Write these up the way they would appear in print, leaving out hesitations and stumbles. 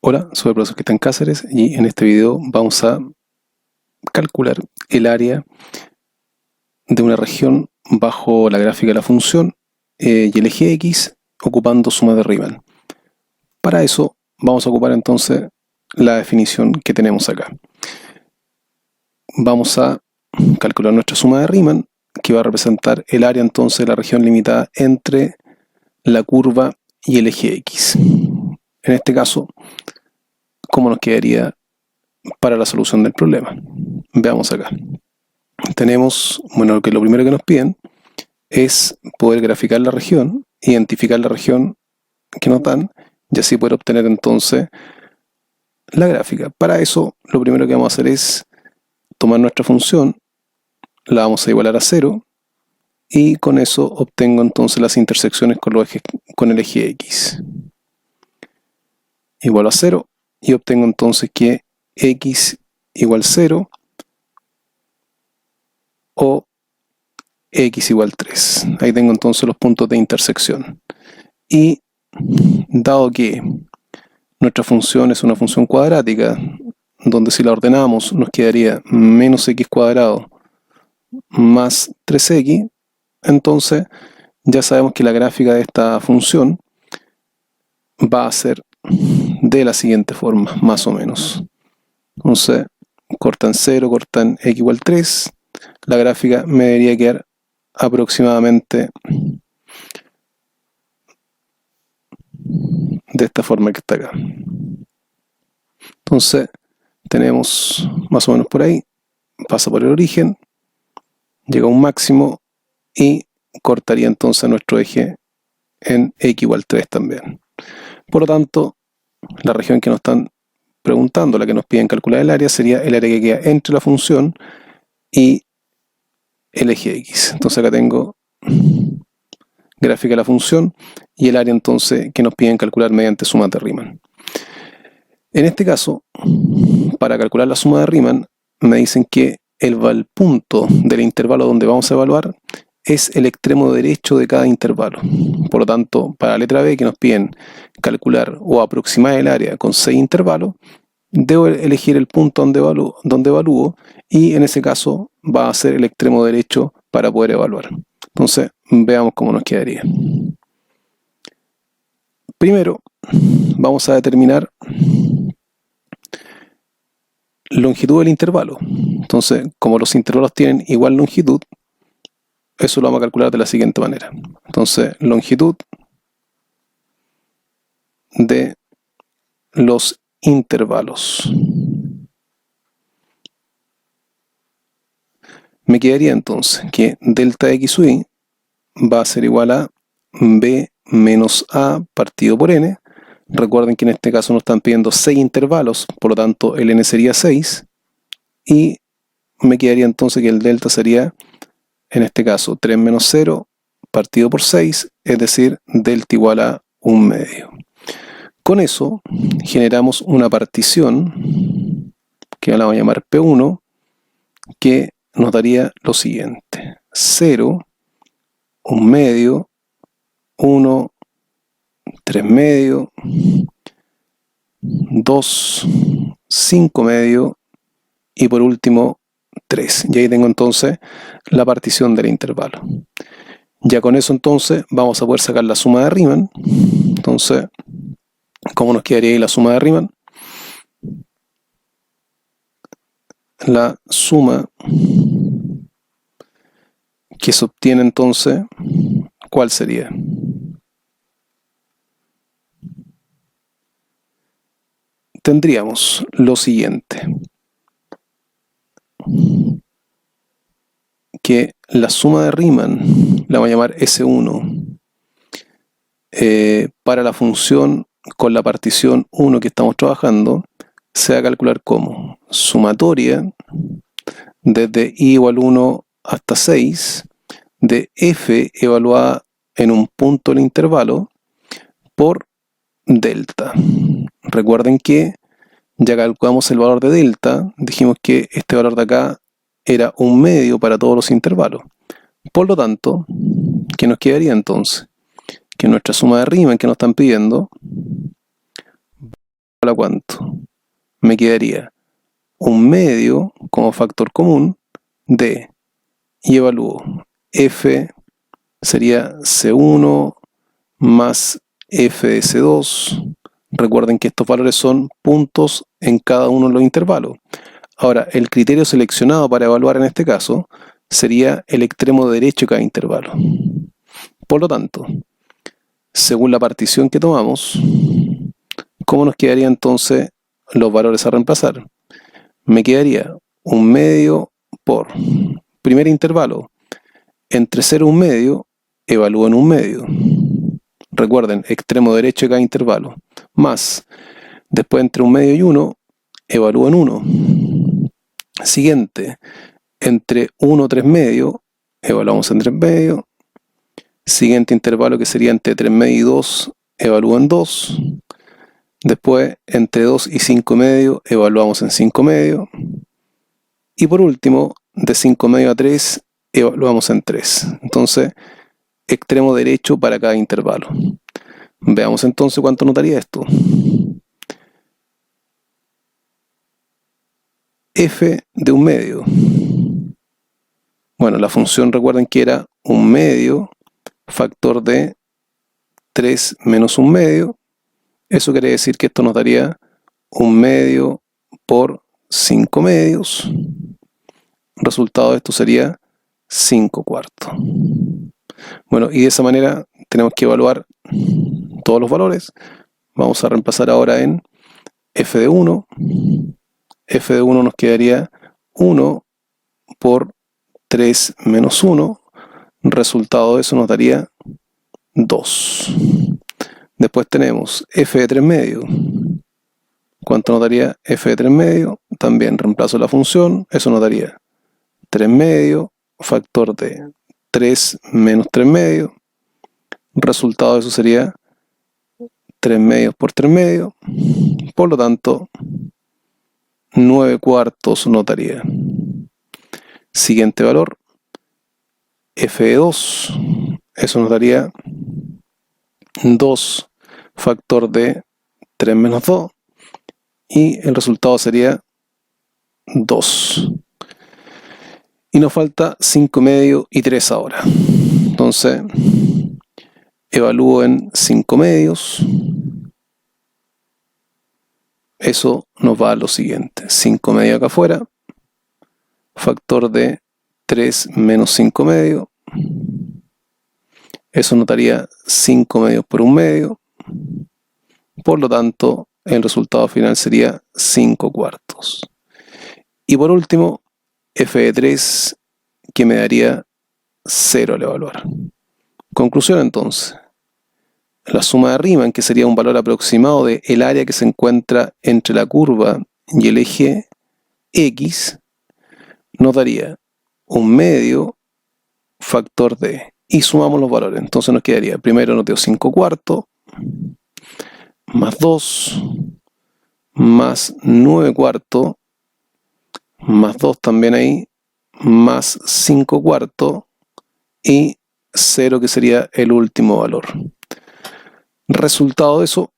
Hola, soy el profesor Cristian Cáceres y en este video vamos a calcular el área de una región bajo la gráfica de la función y el eje X ocupando suma de Riemann. Para eso vamos a ocupar entonces la definición que tenemos acá. Vamos a calcular nuestra suma de Riemann, que va a representar el área entonces de la región limitada entre la curva y el eje X. En este caso, ¿cómo nos quedaría para la solución del problema? Veamos acá. Tenemos, bueno, que lo primero que nos piden es poder graficar la región, identificar la región que nos dan y así poder obtener entonces la gráfica. Para eso, lo primero que vamos a hacer es tomar nuestra función, la vamos a igualar a 0 y con eso obtengo entonces las intersecciones con el eje X. Igual a 0 y obtengo entonces que X igual 0 o X igual 3. Ahí tengo entonces los puntos de intersección. Y dado que nuestra función es una función cuadrática, donde si la ordenamos nos quedaría menos x cuadrado más 3x, entonces ya sabemos que la gráfica de esta función va a ser de la siguiente forma, más o menos. Entonces, cortan 0, cortan x igual 3, la gráfica me debería quedar aproximadamente de esta forma que está acá. Entonces, tenemos más o menos por ahí, pasa por el origen, llega a un máximo y cortaría entonces nuestro eje en x igual 3 también. Por lo tanto, la región que nos están preguntando, la que nos piden calcular el área, sería el área que queda entre la función y el eje X. Entonces acá tengo gráfica de la función y el área entonces que nos piden calcular mediante sumas de Riemann. En este caso, para calcular la suma de Riemann, me dicen que el punto del intervalo donde vamos a evaluar es el extremo derecho de cada intervalo. Por lo tanto, para la letra B, que nos piden calcular o aproximar el área con 6 intervalos, debo elegir el punto donde evalúo y en ese caso va a ser el extremo derecho para poder evaluar. Entonces, veamos cómo nos quedaría. Primero, vamos a determinar longitud del intervalo. Entonces, como los intervalos tienen igual longitud, eso lo vamos a calcular de la siguiente manera. Entonces, longitud de los intervalos. Me quedaría entonces que delta x sub i va a ser igual a b menos a partido por n. Recuerden que en este caso nos están pidiendo 6 intervalos, por lo tanto el n sería 6. Y me quedaría entonces que el delta sería, en este caso, 3 menos 0 partido por 6, es decir, delta igual a 1 medio. Con eso generamos una partición, que la vamos a llamar P1, que nos daría lo siguiente: 0, 1 medio, 1, 3 medio, 2, 5 medio y por último 3. Y ahí tengo entonces la partición del intervalo. Ya con eso entonces vamos a poder sacar la suma de Riemann. Entonces, ¿cómo nos quedaría ahí la suma de Riemann? La suma que se obtiene entonces, ¿cuál sería? Tendríamos lo siguiente: que la suma de Riemann la vamos a llamar S1 para la función con la partición 1 que estamos trabajando, se va a calcular como sumatoria desde i igual 1 hasta 6 de f evaluada en un punto del intervalo por delta. Recuerden que ya calculamos el valor de delta, dijimos que este valor de acá era 1 medio para todos los intervalos. Por lo tanto, ¿qué nos quedaría entonces? Que nuestra suma de Riemann que nos están pidiendo, igual a cuánto. Me quedaría 1/2 como factor común de, y evalúo, f sería C1 más f de C2. Recuerden que estos valores son puntos en cada uno de los intervalos. Ahora, el criterio seleccionado para evaluar en este caso sería el extremo derecho de cada intervalo. Por lo tanto, según la partición que tomamos, ¿cómo nos quedarían entonces los valores a reemplazar? Me quedaría 1/2 por primer intervalo entre 0 y 1/2, evalúo en 1/2. Recuerden, extremo derecho de cada intervalo. Más, después entre 1/2 y 1, evalúo en 1. Siguiente, entre 1 y 3/2, evaluamos en 3/2. Siguiente intervalo que sería entre 3/2 y 2, evalúo en 2. Después, entre 2 y 5/2, evaluamos en 5/2. Y por último, de 5/2 a 3, evaluamos en 3. Entonces, extremo derecho para cada intervalo. Veamos entonces cuánto nos daría esto. F de 1/2. Bueno, la función recuerden que era 1/2 factor de 3 menos 1/2. Eso quiere decir que esto nos daría 1/2 por 5/2. Resultado de esto sería 5/4. Bueno, y de esa manera tenemos que evaluar todos los valores. Vamos a reemplazar ahora en f de 1. F de 1 nos quedaría 1 por 3 menos 1. Resultado de eso nos daría 2. Después tenemos f de 3/2. ¿Cuánto nos daría f de 3/2? También reemplazo la función. Eso nos daría 3/2 factor de 3 menos 3/2. Resultado de eso sería 3/2 por 3/2. Por lo tanto, 9/4 nos daría. Siguiente valor, f de 2. Eso nos daría 2 factor de 3 menos 2. Y el resultado sería 2. Y nos falta 5/2 y 3 ahora. Entonces, evalúo en 5/2. Eso nos va a lo siguiente. 5/2 acá afuera. Factor de 3 menos 5/2. Eso nos daría 5/2 por 1/2. Por lo tanto, el resultado final sería 5/4. Y por último, f de 3, que me daría 0 al evaluar. Conclusión entonces. La suma de Riemann, que sería un valor aproximado del área que se encuentra entre la curva y el eje X, nos daría 1/2 factor de, y sumamos los valores. Entonces nos quedaría, primero nos dio 5/4, más 2, más 9/4, más 2 también ahí, más 5/4 y 0 que sería el último valor. Resultado de eso,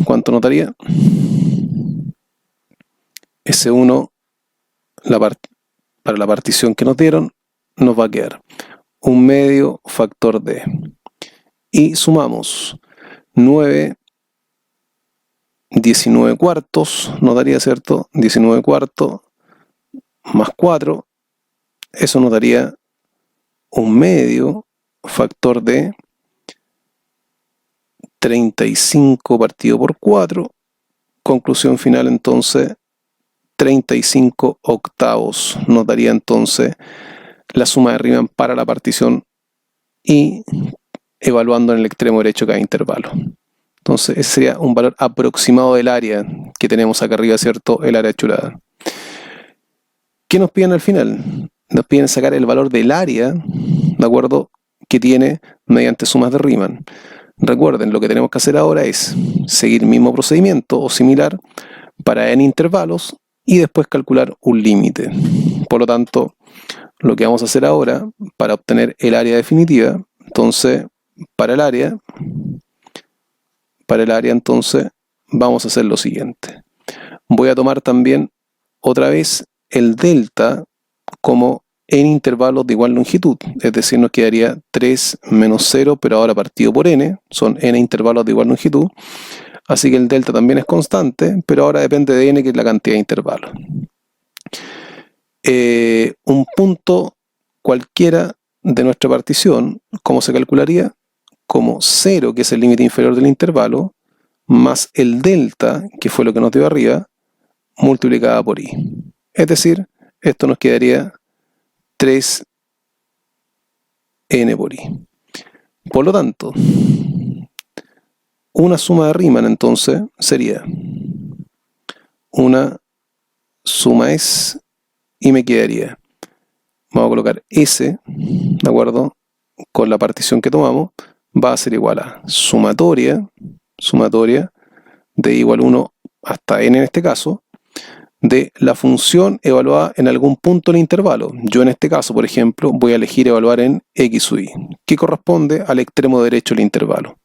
¿cuánto nos daría? S1, para la partición que nos dieron, nos va a quedar 1/2 factor de. Y sumamos 9, 19/4 nos daría, ¿cierto? 19/4 más 4, eso nos daría 1/2 factor de 35 partido por 4. Conclusión final entonces, 35/8 nos daría entonces la suma de Riemann para la partición y evaluando en el extremo derecho cada intervalo. Entonces ese sería un valor aproximado del área que tenemos acá arriba, ¿cierto? El área chulada. ¿Qué nos piden al final? Nos piden sacar el valor del área, ¿de acuerdo?, que tiene mediante sumas de Riemann. Recuerden, lo que tenemos que hacer ahora es seguir el mismo procedimiento o similar para n intervalos y después calcular un límite. Por lo tanto, lo que vamos a hacer ahora para obtener el área definitiva, entonces, para el área entonces vamos a hacer lo siguiente. Voy a tomar también otra vez el delta como en intervalos de igual longitud, es decir, nos quedaría 3 menos 0, pero ahora partido por n, son n intervalos de igual longitud, así que el delta también es constante, pero ahora depende de n, que es la cantidad de intervalos. Un punto cualquiera de nuestra partición, ¿cómo se calcularía? Como 0, que es el límite inferior del intervalo, más el delta, que fue lo que nos dio arriba, multiplicada por i. Es decir, esto nos quedaría 3n por i. Por lo tanto, una suma de Riemann entonces sería una suma S, y me quedaría, vamos a colocar S, ¿de acuerdo? Con la partición que tomamos, va a ser igual a sumatoria de igual 1 hasta n en este caso, de la función evaluada en algún punto del intervalo. Yo en este caso, por ejemplo, voy a elegir evaluar en x sub i, que corresponde al extremo derecho del intervalo,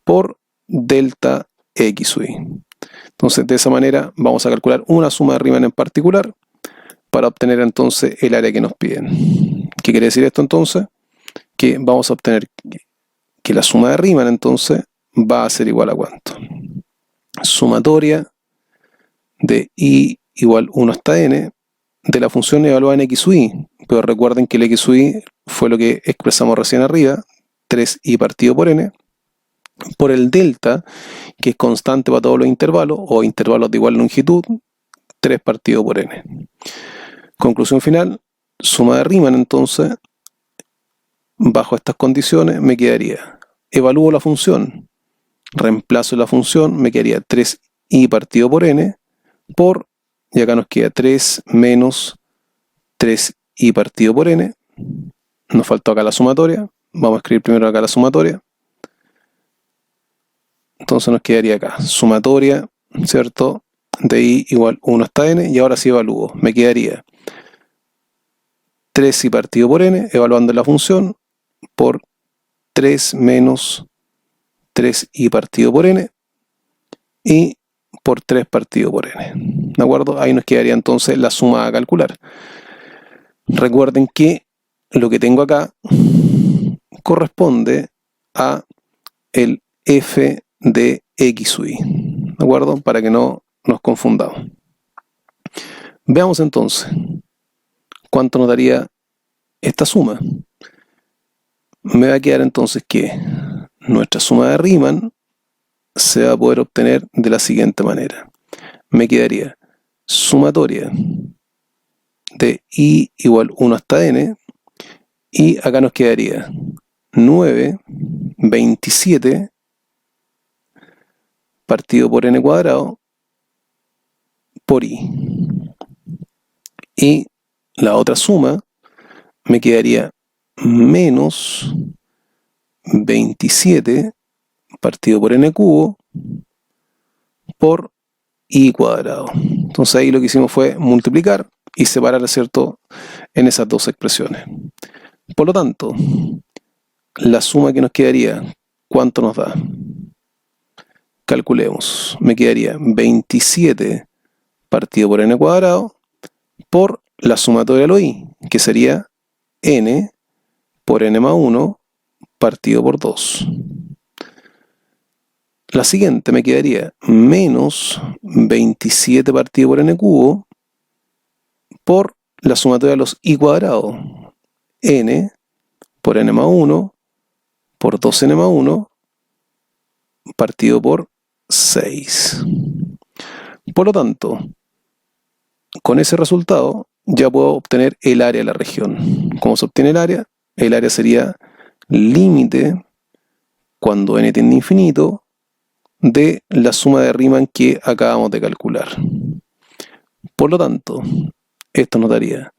por delta x sub i. Entonces, de esa manera vamos a calcular una suma de Riemann en particular para obtener entonces el área que nos piden. ¿Qué quiere decir esto entonces? Que vamos a obtener que la suma de Riemann entonces va a ser igual a ¿cuánto? Sumatoria de i igual 1 hasta n de la función evaluada en x sub i, pero recuerden que el x sub i fue lo que expresamos recién arriba, 3i partido por n, por el delta, que es constante para todos los intervalos, o intervalos de igual longitud, 3 partido por n. Conclusión final, suma de Riemann entonces, bajo estas condiciones, me quedaría, evalúo la función, reemplazo la función, me quedaría 3i partido por n, por, y acá nos queda 3 menos 3i partido por n, nos faltó acá la sumatoria, vamos a escribir primero acá la sumatoria, entonces nos quedaría acá, sumatoria, ¿cierto?, de i igual 1 hasta n, y ahora sí evalúo, me quedaría 3i partido por n, evaluando la función, por 3 menos 3i partido por n, y por 3 partido por n. ¿De acuerdo? Ahí nos quedaría entonces la suma a calcular. Recuerden que lo que tengo acá corresponde a el f de x sub i. ¿De acuerdo? Para que no nos confundamos. Veamos entonces cuánto nos daría esta suma. Me va a quedar entonces que nuestra suma de Riemann se va a poder obtener de la siguiente manera. Me quedaría sumatoria de i igual 1 hasta n, y acá nos quedaría 9, 27 partido por n cuadrado por i. Y la otra suma me quedaría menos 27 partido por n cubo por i cuadrado. Entonces ahí lo que hicimos fue multiplicar y separar, ¿cierto?, en esas dos expresiones. Por lo tanto, la suma que nos quedaría, ¿cuánto nos da? Calculemos. Me quedaría 27 partido por n cuadrado por la sumatoria de los i, que sería n por n más 1 partido por 2. La siguiente me quedaría menos 27 partido por n cubo por la sumatoria de los i cuadrados, n por n más 1 por 2n más 1 partido por 6. Por lo tanto, con ese resultado ya puedo obtener el área de la región. ¿Cómo se obtiene el área? El área sería límite, cuando n tiende a infinito, de la suma de Riemann que acabamos de calcular. Por lo tanto, esto nos daría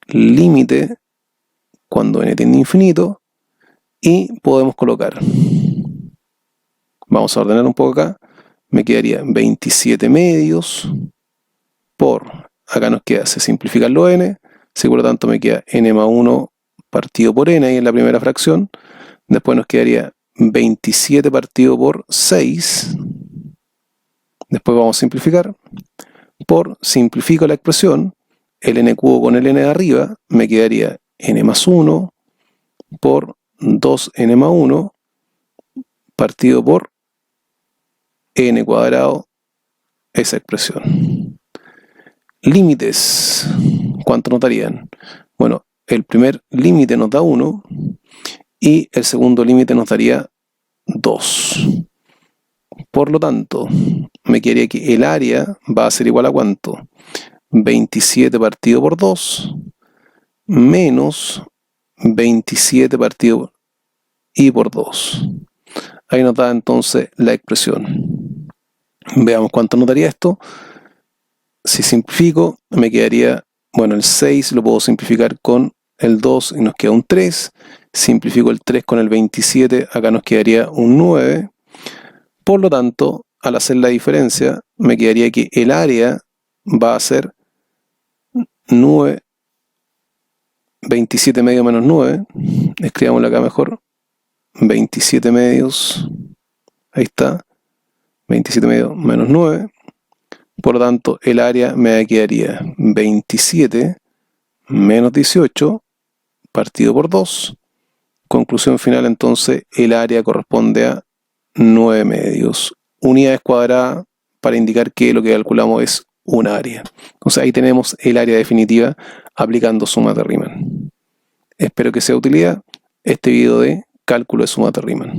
límite cuando n tiende a infinito, y podemos colocar, vamos a ordenar un poco acá, me quedaría 27 medios por, acá nos queda, se simplifican los n, así por lo tanto me queda n más 1 partido por n ahí en la primera fracción, después nos quedaría 27 partido por 6, Después vamos a simplificar. Simplifico la expresión, el n cubo con el n de arriba, me quedaría n más 1 por 2n más 1 partido por n cuadrado, esa expresión. Límites, ¿cuánto nos darían? Bueno, el primer límite nos da 1 y el segundo límite nos daría 2. Por lo tanto, me quedaría que el área va a ser igual a ¿cuánto? 27 partido por 2 menos 27 partido y por 2. Ahí nos da entonces la expresión. Veamos cuánto nos daría esto. Si simplifico, me quedaría, bueno, el 6 lo puedo simplificar con el 2 y nos queda un 3. Simplifico el 3 con el 27, acá nos quedaría un 9. Por lo tanto, al hacer la diferencia, me quedaría que el área va a ser 9, 27 medios menos 9. Escribámoslo acá mejor. 27 medios, ahí está, 27 medios menos 9. Por lo tanto, el área me quedaría 27 menos 18 partido por 2. Conclusión final, entonces, el área corresponde a 9 medios. Unidades cuadradas para indicar que lo que calculamos es un área. Entonces ahí tenemos el área definitiva aplicando sumas de Riemann. Espero que sea de utilidad este video de cálculo de sumas de Riemann.